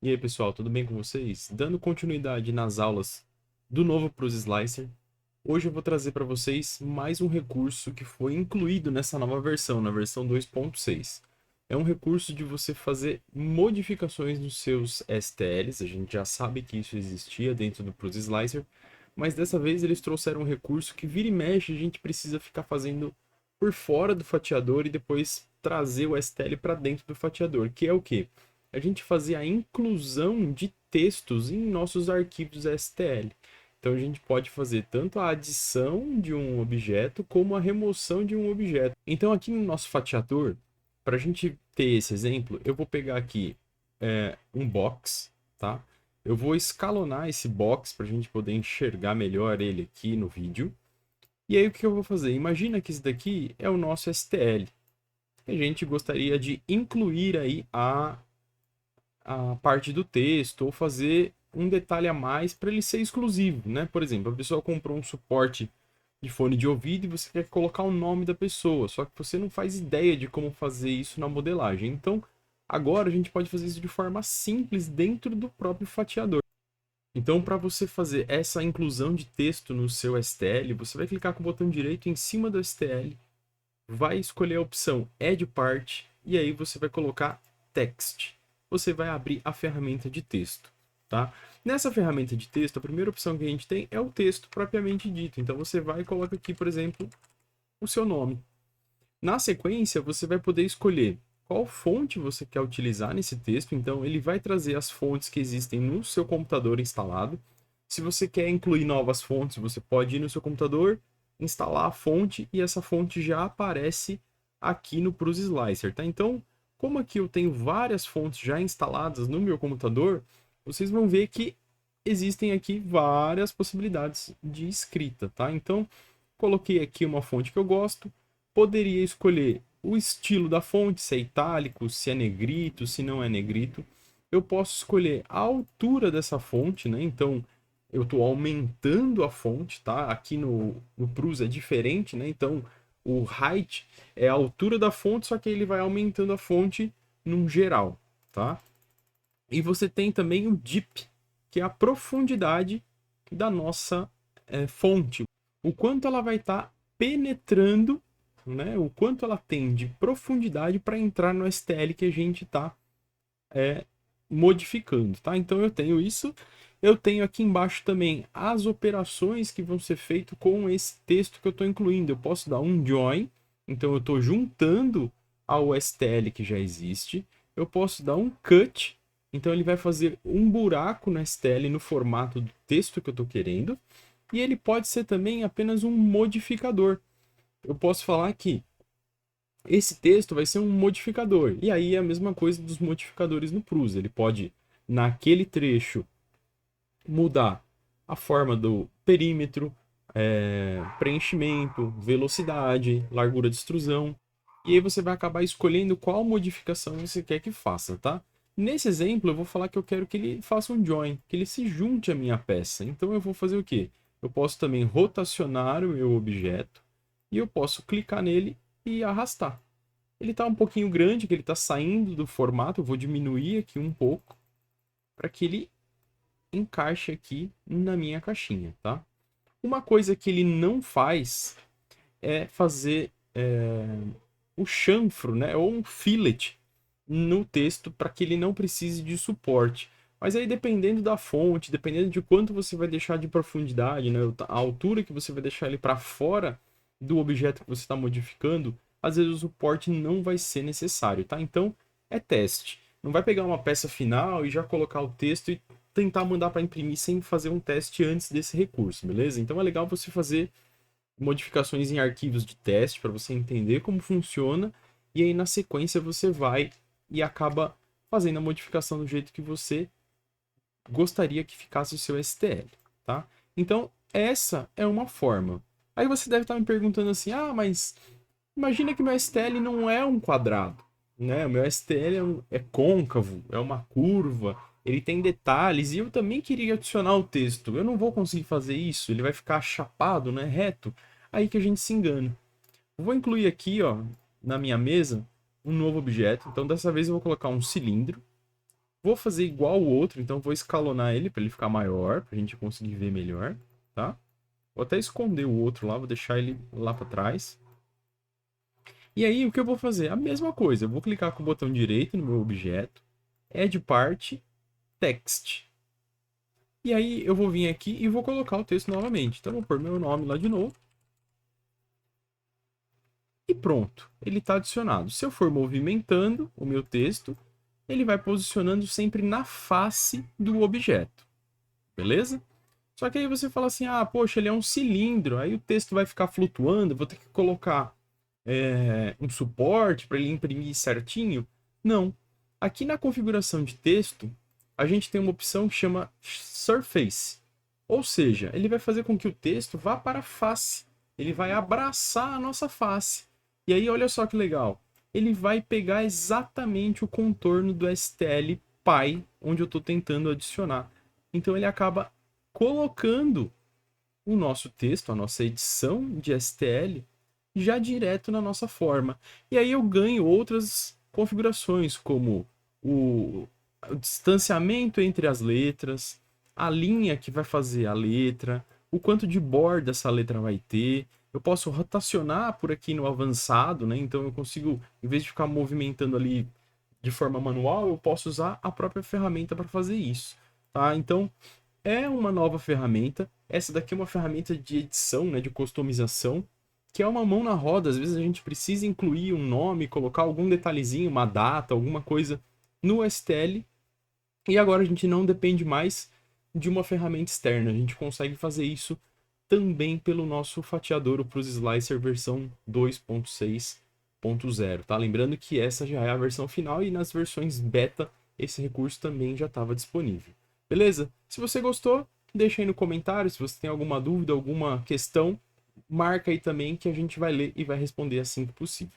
E aí, pessoal, tudo bem com vocês? Dando continuidade nas aulas do novo Prose Slicer, hoje eu vou trazer para vocês mais um recurso que foi incluído nessa nova versão, na versão 2.6. É um recurso de você fazer modificações nos seus STLs, a gente já sabe que isso existia dentro do Prose Slicer, mas dessa vez eles trouxeram um recurso que vira e mexe, a gente precisa ficar fazendo por fora do fatiador e depois trazer o STL para dentro do fatiador, que é o quê? A gente fazer a inclusão de textos em nossos arquivos STL. Então a gente pode fazer tanto a adição de um objeto como a remoção de um objeto. Então aqui no nosso fatiador, para a gente ter esse exemplo, eu vou pegar aqui um box, tá? Eu vou escalonar esse box para a gente poder enxergar melhor ele aqui no vídeo. E aí o que eu vou fazer? Imagina que esse daqui é o nosso STL. A gente gostaria de incluir aí a parte do texto ou fazer um detalhe a mais para ele ser exclusivo, né? Por exemplo, a pessoa comprou um suporte de fone de ouvido e você quer colocar o nome da pessoa, só que você não faz ideia de como fazer isso na modelagem. Então, agora a gente pode fazer isso de forma simples dentro do próprio fatiador. Então, para você fazer essa inclusão de texto no seu STL, você vai clicar com o botão direito em cima do STL, vai escolher a opção Add Part e aí você vai colocar Text. Você vai abrir a ferramenta de texto, tá? Nessa ferramenta de texto, a primeira opção que a gente tem é o texto propriamente dito. Então você vai e coloca aqui, por exemplo, o seu nome. Na sequência, você vai poder escolher qual fonte você quer utilizar nesse texto. Então ele vai trazer as fontes que existem no seu computador instalado. Se você quer incluir novas fontes, você pode ir no seu computador, instalar a fonte e essa fonte já aparece aqui no Prose Slicer, tá? Então, como aqui eu tenho várias fontes já instaladas no meu computador, vocês vão ver que existem aqui várias possibilidades de escrita, tá? Então, coloquei aqui uma fonte que eu gosto, poderia escolher o estilo da fonte, se é itálico, se é negrito, se não é negrito. Eu posso escolher a altura dessa fonte, né? Então, eu estou aumentando a fonte, tá? Aqui no Prus é diferente, né? Então, o height é a altura da fonte, só que ele vai aumentando a fonte num geral, tá? E você tem também o deep, que é a profundidade da nossa fonte. O quanto ela vai estar penetrando, né? O quanto ela tem de profundidade para entrar no STL que a gente está modificando, tá? Então eu tenho isso. Eu tenho aqui embaixo também as operações que vão ser feitas com esse texto que eu estou incluindo. Eu posso dar um join, então eu estou juntando ao STL que já existe. Eu posso dar um cut, então ele vai fazer um buraco no STL no formato do texto que eu estou querendo. E ele pode ser também apenas um modificador. Eu posso falar que esse texto vai ser um modificador. E aí é a mesma coisa dos modificadores no Prus. Ele pode, naquele trecho, mudar a forma do perímetro, preenchimento, velocidade, largura de extrusão. E aí você vai acabar escolhendo qual modificação você quer que faça, tá? Nesse exemplo, eu vou falar que eu quero que ele faça um join, que ele se junte à minha peça. Então eu vou fazer o quê? Eu posso também rotacionar o meu objeto e eu posso clicar nele e arrastar. Ele está um pouquinho grande, que ele está saindo do formato, eu vou diminuir aqui um pouco para que ele encaixe aqui na minha caixinha, tá? Uma coisa que ele não faz é fazer o chanfro, né, ou um fillet no texto para que ele não precise de suporte. Mas aí dependendo da fonte, dependendo de quanto você vai deixar de profundidade, né, a altura que você vai deixar ele para fora do objeto que você está modificando, às vezes o suporte não vai ser necessário, tá? Então é teste. Não vai pegar uma peça final e já colocar o texto e tentar mandar para imprimir sem fazer um teste antes desse recurso, beleza? Então é legal você fazer modificações em arquivos de teste para você entender como funciona e aí na sequência você vai e acaba fazendo a modificação do jeito que você gostaria que ficasse o seu STL, tá? Então, essa é uma forma. Aí você deve estar me perguntando assim: "Ah, mas imagina que meu STL não é um quadrado, né? O meu STL é côncavo, é uma curva, ele tem detalhes e eu também queria adicionar o texto. Eu não vou conseguir fazer isso, ele vai ficar chapado, né, reto. Aí que a gente se engana. Eu vou incluir aqui, ó, na minha mesa, um novo objeto. Então dessa vez eu vou colocar um cilindro. Vou fazer igual o outro, então vou escalonar ele para ele ficar maior, para a gente conseguir ver melhor, tá? Vou até esconder o outro lá, vou deixar ele lá para trás. E aí, o que eu vou fazer? A mesma coisa, eu vou clicar com o botão direito no meu objeto, Add Part, Text. E aí, eu vou vir aqui e vou colocar o texto novamente. Então, vou pôr meu nome lá de novo. E pronto, ele está adicionado. Se eu for movimentando o meu texto, ele vai posicionando sempre na face do objeto. Beleza? Só que aí você fala assim, ah, poxa, ele é um cilindro, aí o texto vai ficar flutuando, vou ter que colocar um suporte para ele imprimir certinho. Não. Aqui na configuração de texto, a gente tem uma opção que chama Surface. Ou seja, ele vai fazer com que o texto vá para a face. Ele vai abraçar a nossa face. E aí, olha só que legal. Ele vai pegar exatamente o contorno do STL Pi, onde eu estou tentando adicionar. Então, ele acaba colocando o nosso texto, a nossa edição de STL, já direto na nossa forma. E aí eu ganho outras configurações, como o distanciamento entre as letras, a linha que vai fazer a letra, o quanto de borda essa letra vai ter. Eu posso rotacionar por aqui no avançado, né? Então eu consigo, em vez de ficar movimentando ali de forma manual, eu posso usar a própria ferramenta para fazer isso, tá? Então é uma nova ferramenta. Essa daqui é uma ferramenta de edição, né, de customização, que é uma mão na roda. Às vezes a gente precisa incluir um nome, colocar algum detalhezinho, uma data, alguma coisa no STL. E agora a gente não depende mais de uma ferramenta externa. A gente consegue fazer isso também pelo nosso fatiador, o Prose Slicer versão 2.6.0, tá? Lembrando que essa já é a versão final e nas versões beta esse recurso também já estava disponível. Beleza? Se você gostou, deixa aí no comentário. Se você tem alguma dúvida, alguma questão, marca aí também que a gente vai ler e vai responder assim que possível.